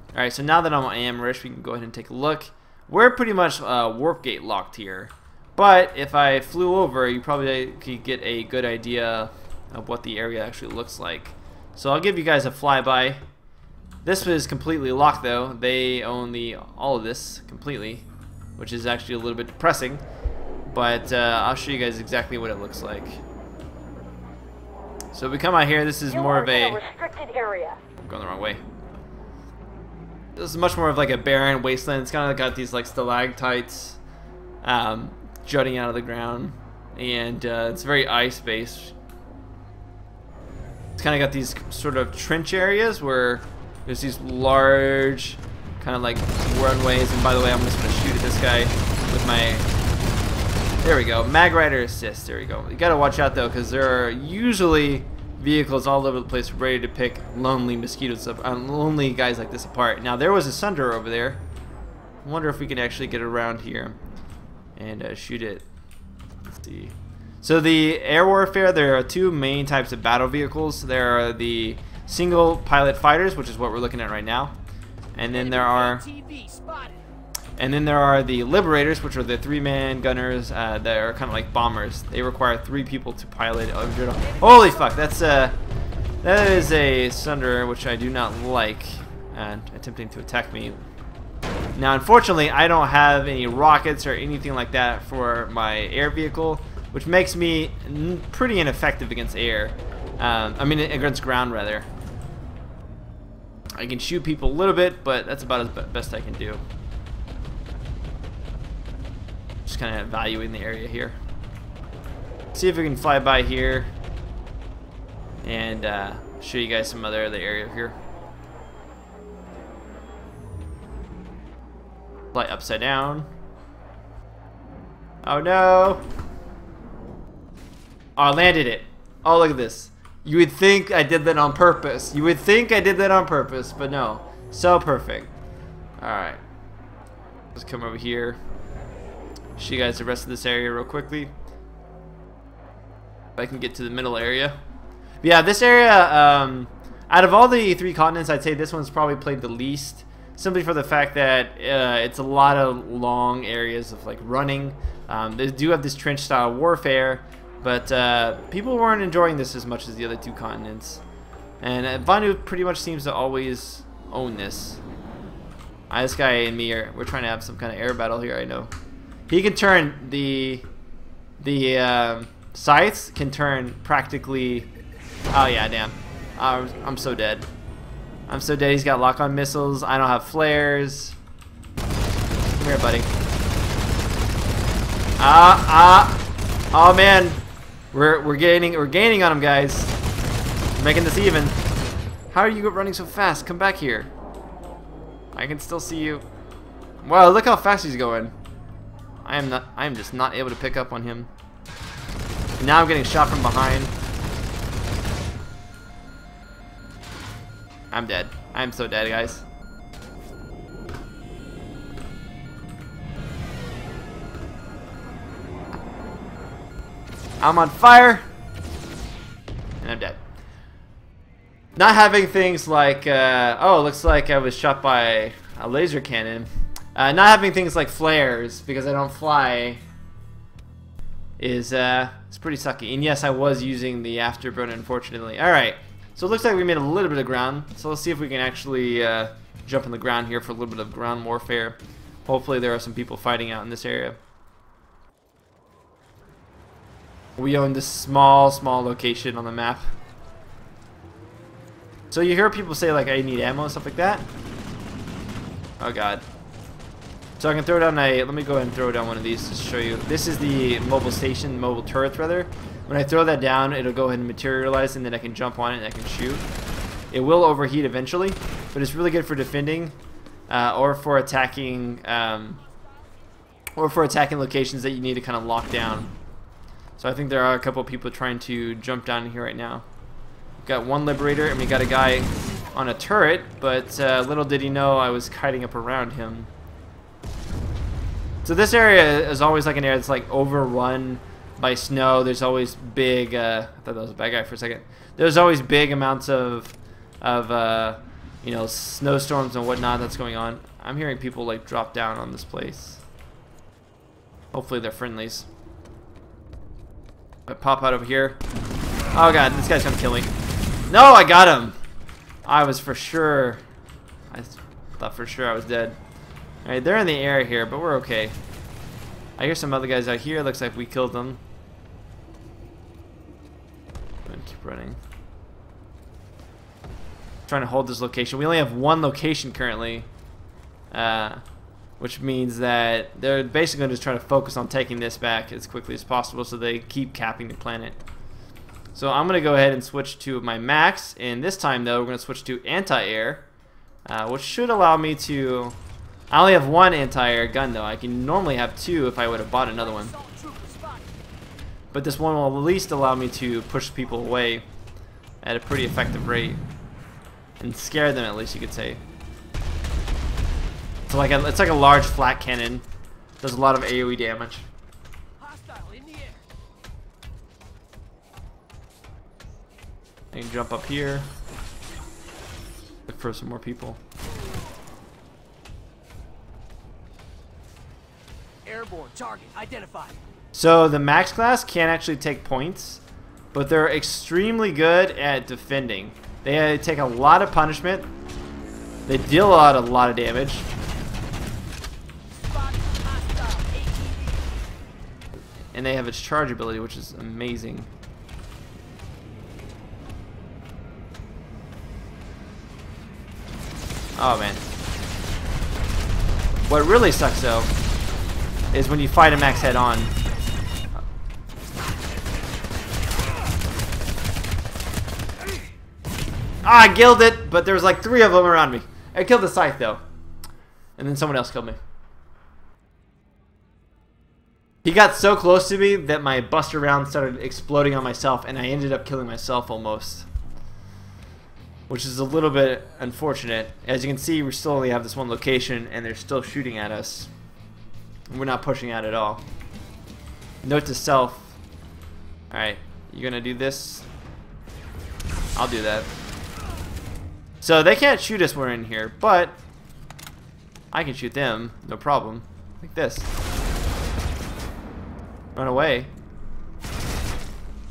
Alright, so now that I'm on Amrish, we can go ahead and take a look. We're pretty much warp gate locked here. But if I flew over, you probably could get a good idea of what the area actually looks like. So I'll give you guys a flyby. This was completely locked though. They own all of this completely, which is actually a little bit depressing. But I'll show you guys exactly what it looks like. So we come out here. This is more of a restricted area. I'm going the wrong way. This is much more of like a barren wasteland. It's kind of got these like stalactites jutting out of the ground, and it's very ice based. It's kind of got these sort of trench areas where there's these large kind of like runways. And by the way, I'm just going to shoot at this guy with my, there we go, mag rider assist. There we go. You got to watch out though, because there are usually vehicles all over the place ready to pick lonely mosquitoes up, lonely guys like this apart. Now there was a Sunder over there. I wonder if we can actually get around here and shoot it. Let's see. So the air warfare, there are two main types of battle vehicles. There are the single pilot fighters, which is what we're looking at right now, and then there are the liberators, which are the three-man gunners that are kind of like bombers. They require 3 people to pilot. Holy fuck, that is a Sunder, which I do not like, attempting to attack me. Now unfortunately I don't have any rockets or anything like that for my air vehicle, which makes me pretty ineffective against air. I mean against ground rather. I can shoot people a little bit, but that's about as best I can do. Just kind of evaluating the area here. See if we can fly by here and show you guys some other area here. Fly upside down. Oh no! Oh, I landed it. Oh, look at this. You would think I did that on purpose. You would think I did that on purpose, but no. So perfect. Alright. Let's come over here. Show you guys the rest of this area real quickly. If I can get to the middle area. But yeah, this area, out of all the 3 continents, I'd say this one's probably played the least. Simply for the fact that it's a lot of long areas of like running. They do have this trench style warfare. But people weren't enjoying this as much as the other 2 continents. And Vanu pretty much seems to always own this. This guy and me we're trying to have some kind of air battle here, I know. He can turn the scythes can turn practically. Oh yeah, damn. I'm so dead. I'm so dead. He's got lock-on missiles. I don't have flares. here, buddy. Oh man, we're gaining on him, guys. We're making this even. How are you running so fast? Come back here. I can still see you. Wow, look how fast he's going. I am just not able to pick up on him. And now I'm getting shot from behind. I'm dead. I'm so dead, guys. I'm on fire. And I'm dead. Not having things like, oh, looks like I was shot by a laser cannon. Not having things like flares because I don't fly is it's pretty sucky. And yes, I was using the afterburner, unfortunately. All right, so it looks like we made a little bit of ground. So let's see if we can actually jump on the ground here for a little bit of ground warfare. Hopefully there are some people fighting out in this area. We own this small location on the map. So you hear people say like I need ammo and stuff like that. Oh god. So I can throw down a, let me go ahead and throw down one of these to show you. This is the mobile station, mobile turret rather. When I throw that down, it'll go ahead and materialize and then I can jump on it and I can shoot. It will overheat eventually, but it's really good for defending or for attacking locations that you need to kind of lock down. So I think there are a couple of people trying to jump down here right now. We've got one liberator and we got a guy on a turret, but little did he know I was kiting up around him. So this area is always like an area that's like overrun by snow. There's always big, I thought that was a bad guy for a second. There's always big amounts of you know, snowstorms and whatnot that's going on. I'm hearing people like drop down on this place. Hopefully they're friendlies. I pop out over here. Oh god, this guy's gonna kill me. No, I got him. I was for sure. I thought for sure I was dead. Alright, they're in the air here, but we're okay. I hear some other guys out here. Looks like we killed them. I'm gonna keep running. Trying to hold this location. We only have one location currently, which means that they're basically just trying to focus on taking this back as quickly as possible so they keep capping the planet. So I'm going to go ahead and switch to my max, and this time though we're going to switch to anti-air, which should allow me to... I only have one anti-air gun though. I can normally have two if I would have bought another one. But this one will at least allow me to push people away at a pretty effective rate. And scare them, at least you could say. It's like a large flat cannon. Does a lot of AoE damage. I can jump up here. Look for some more people. Airborne target identified. So the max class can't actually take points, but they're extremely good at defending. They take a lot of punishment. They deal a lot of damage. And they have its charge ability, which is amazing. Oh man. What really sucks though is when you fight a max head on. Ah, I killed it, but there was like 3 of them around me. I killed the scythe though, and then someone else killed me. He got so close to me that my buster round started exploding on myself, and I ended up killing myself almost, which is a little bit unfortunate. As you can see, we still only have this one location, and they're still shooting at us. We're not pushing out at all. Note to self. Alright, you're gonna do this? I'll do that. So they can't shoot us when we're in here, but I can shoot them, no problem. Like this. Run away.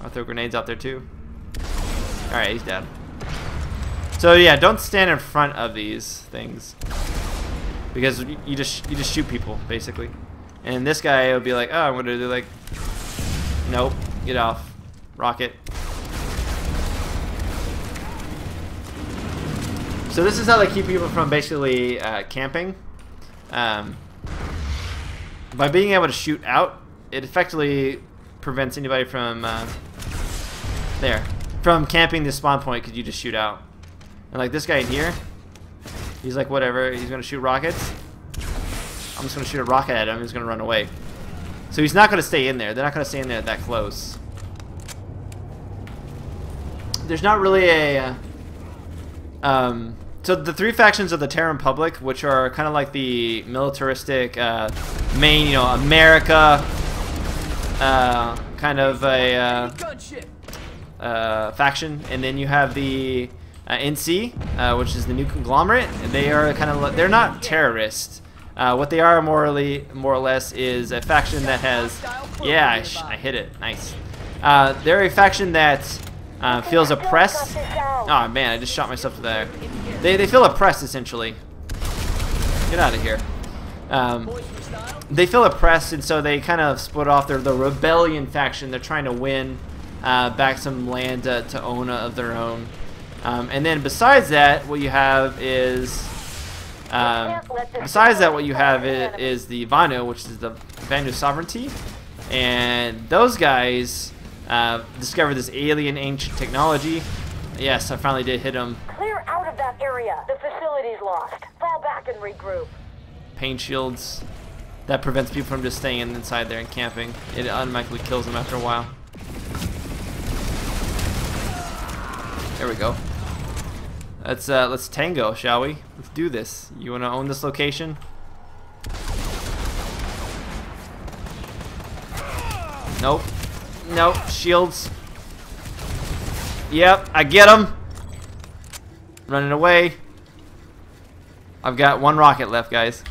I'll throw grenades out there too. Alright, he's dead. So yeah, don't stand in front of these things, because you just shoot people basically. And this guy will be like, oh, I'm gonna do like, nope, get off, rocket. So this is how they keep people from basically camping. by being able to shoot out, it effectively prevents anybody from from camping the spawn point, because you just shoot out. And like this guy in here, he's like, whatever, he's gonna shoot rockets. I'm just gonna shoot a rocket at him. He's gonna run away. So he's not gonna stay in there. They're not gonna stay in there that close. There's not really a so the three factions of the Terran Republic, which are kind of like the militaristic main, you know, America kind of a faction, and then you have the NC, which is the new Conglomerate, and they are kind of, they're not terrorists. What they are more or less is a faction that has, yeah, I hit it, nice. They're a faction that feels oppressed. Oh man, I just shot myself to there. They feel oppressed essentially. Get out of here. They feel oppressed, and so they kind of split off. They're the rebellion faction. They're trying to win back some land to own of their own. And then besides that, what you have is the Vanu, which is the Vanu sovereignty, and those guys discovered this alien ancient technology. Yes, I finally did hit them. Clear out of that area. The facility's lost. Fall back and regroup. Pain shields that prevents people from just staying inside there and camping. It automatically kills them after a while. There we go. Let's tango, shall we? Let's do this. You want to own this location? Nope. Nope. Shields. Yep, I get him. Running away. I've got one rocket left, guys.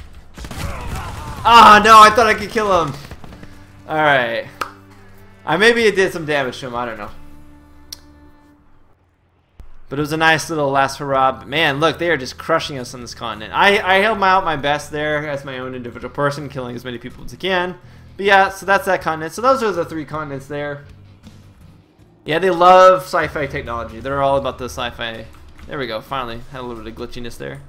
Ah, no, I thought I could kill him. Alright. Maybe it did some damage to him, I don't know. But it was a nice little last hurrah. But man, look, they are just crushing us on this continent. I held out my best there as my own individual person, killing as many people as I can. But yeah, so that's that continent. So those are the three continents there. Yeah, they love sci-fi technology. They're all about the sci-fi. There we go, finally. Had a little bit of glitchiness there.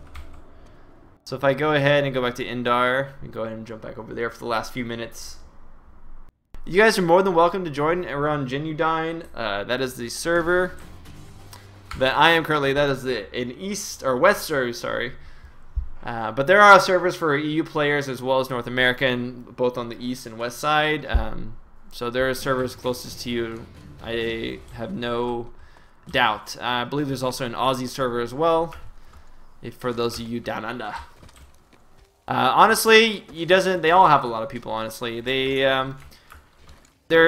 So if I go ahead and go back to Indar, and go ahead and jump back over there for the last few minutes. You guys are more than welcome to join. We're on Genudyne. That is the server that I am currently. That is an east or west server, sorry. But there are servers for EU players as well as North American, both on the east and west side. So there are servers closest to you. I have no doubt. I believe there's also an Aussie server as well, for those of you down under. Honestly, they all have a lot of people. Honestly, there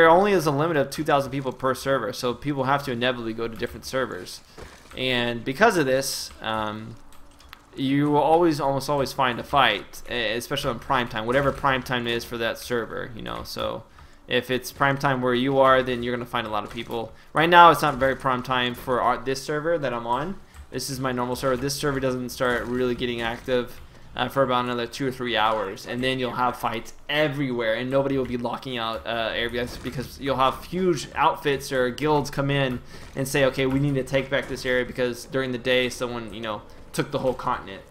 only is a limit of 2,000 people per server, so people have to inevitably go to different servers. And because of this, you will almost always find a fight, especially on prime time, whatever prime time is for that server, you know. So if it's prime time where you are, then you're going to find a lot of people. Right now, it's not very prime time for this server that I'm on. This is my normal server. This server doesn't start really getting active for about another 2 or 3 hours, and then you'll have fights everywhere, and nobody will be locking out areas, because you'll have huge outfits or guilds come in and say, okay, we need to take back this area because during the day someone, you know, took the whole continent.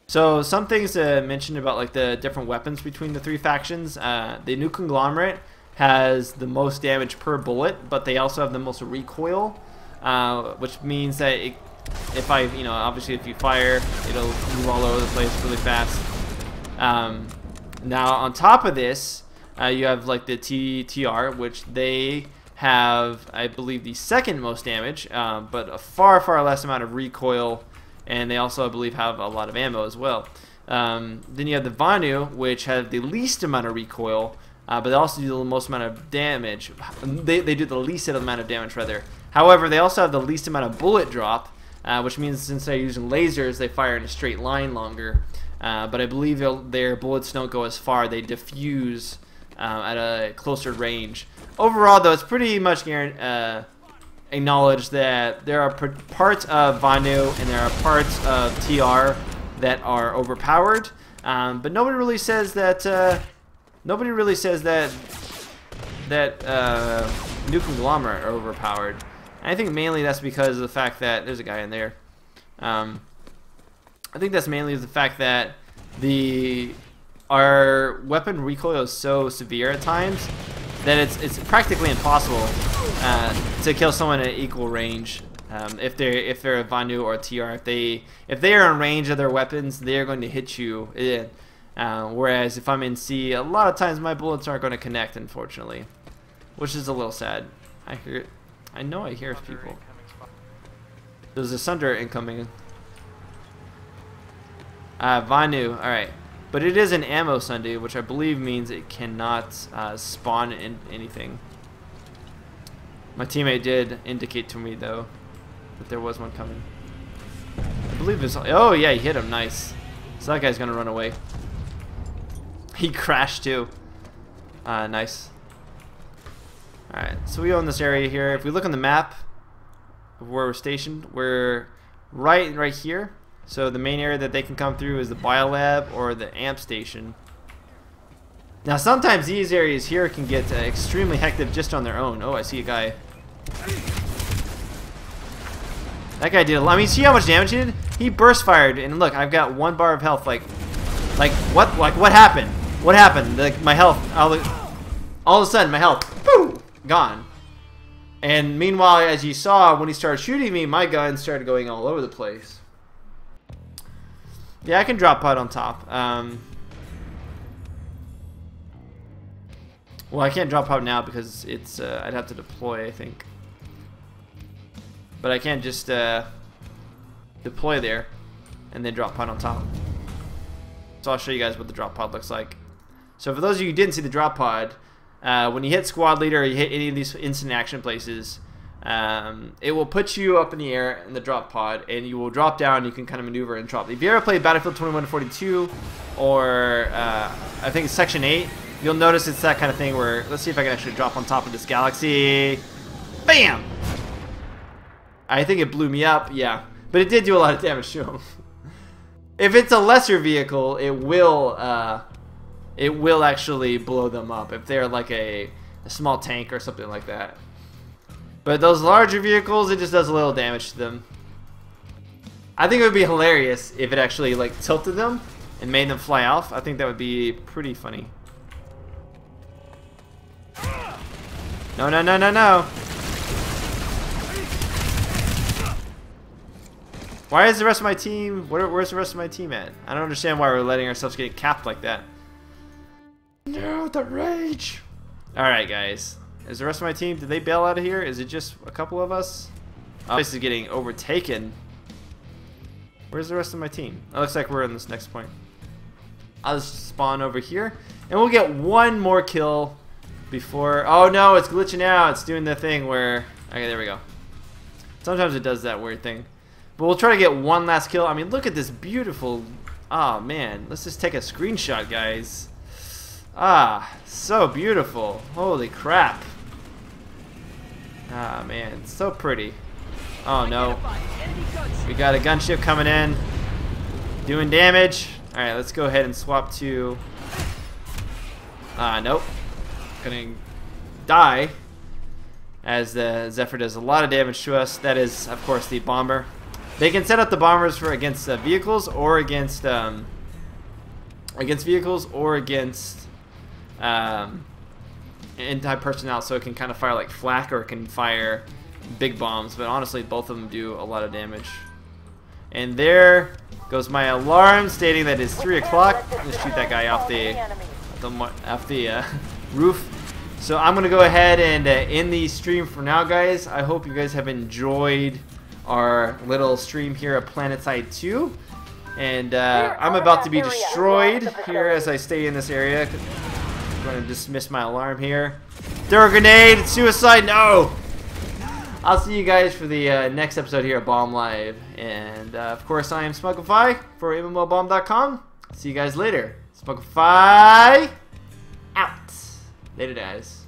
So some things to mention about like the different weapons between the three factions. The new Conglomerate has the most damage per bullet, but they also have the most recoil, which means that obviously if you fire, it'll move all over the place really fast. Now on top of this, you have like the TR, which they have, I believe, the second most damage, but a far less amount of recoil. And they also, I believe, have a lot of ammo as well. Then you have the Vanu, which have the least amount of recoil, but they also do the most amount of damage. They do the least amount of damage, rather. However, they also have the least amount of bullet drop, which means since they're using lasers, they fire in a straight line longer. But I believe their bullets don't go as far. They diffuse at a closer range. Overall, though, it's pretty much guaranteed. Acknowledge that there are parts of Vanu and there are parts of TR that are overpowered, but nobody really says that new Conglomerate are overpowered. And I think mainly that's because of the fact that there's a guy in there. I think that's mainly the fact that our weapon recoil is so severe at times that it's practically impossible to kill someone at equal range. If they're a Vanu or a TR, if they are in range of their weapons, they are going to hit you. Whereas if I'm in C, a lot of times my bullets aren't going to connect, unfortunately, which is a little sad. I know I hear people. There's a Sunder incoming. Vanu, all right, but it is an ammo Sunday, which I believe means it cannot spawn in anything. My teammate did indicate to me though that there was one coming. I believe it's. Oh yeah, he hit him. Nice. So that guy's gonna run away. He crashed too. Nice. All right, so we own this area here. If we look on the map of where we're stationed, we're right here. So the main area that they can come through is the biolab or the amp station. Now sometimes these areas here can get extremely hectic just on their own. Oh, I see a guy. That guy did a lot. I mean, see how much damage he did? He burst fired, and look, I've got 1 bar of health. Like what? Like what happened? What happened? Like my health, all of a sudden my health, boom, gone. And meanwhile, as you saw, when he started shooting me, my gun started going all over the place. Yeah, I can drop pod on top. Well, I can't drop pod now because it's I'd have to deploy, I think. But I can't just deploy there and then drop pod on top. So I'll show you guys what the drop pod looks like. So for those of you who didn't see the drop pod, when you hit squad leader or you hit any of these instant action places, it will put you up in the air in the drop pod, and you will drop down. You can kind of maneuver and drop. If you ever played Battlefield 2142 or I think it's Section 8, you'll notice it's that kind of thing where, let's see if I can actually drop on top of this galaxy. Bam! I think it blew me up, yeah, but it did do a lot of damage to him. If it's a lesser vehicle, it will actually blow them up if they're like a small tank or something like that. But those larger vehicles, it just does a little damage to them. I think it would be hilarious if it actually like tilted them and made them fly off. I think that would be pretty funny. No, no, no, no, no. Why is the rest of my team... Where's the rest of my team at? I don't understand why we're letting ourselves get capped like that. No, the rage! Alright, guys. Is the rest of my team... Did they bail out of here? Is it just a couple of us? Oh, this is getting overtaken. Where's the rest of my team? It looks like we're in this next point. I'll just spawn over here. And we'll get one more kill before... Oh, no, it's glitching out. It's doing the thing where... Okay, there we go. Sometimes it does that weird thing. But we'll try to get one last kill. I mean, look at this beautiful... Oh, man. Let's just take a screenshot, guys. Ah, so beautiful. Holy crap. Ah, man. It's so pretty. Oh, no. We got a gunship coming in. Doing damage. Alright, let's go ahead and swap to... Nope. Gonna die. As the Zephyr does a lot of damage to us. That is, of course, the bomber. They can set up the bombers for against vehicles or against vehicles or against anti-personnel, so it can kind of fire like flak or it can fire big bombs. But honestly, both of them do a lot of damage. And there goes my alarm stating that it's 3 o'clock. Let's shoot that guy off the roof. So I'm gonna go ahead and end the stream for now, guys. I hope you guys have enjoyed our little stream here at Planetside 2, and I'm about to be destroyed here as I stay in this area. I'm going to dismiss my alarm here. Throw a grenade! Suicide! No! I'll see you guys for the next episode here at BombLive, and of course I am Spunkify for MMOBomb.com. See you guys later. Spunkify out. Later, guys.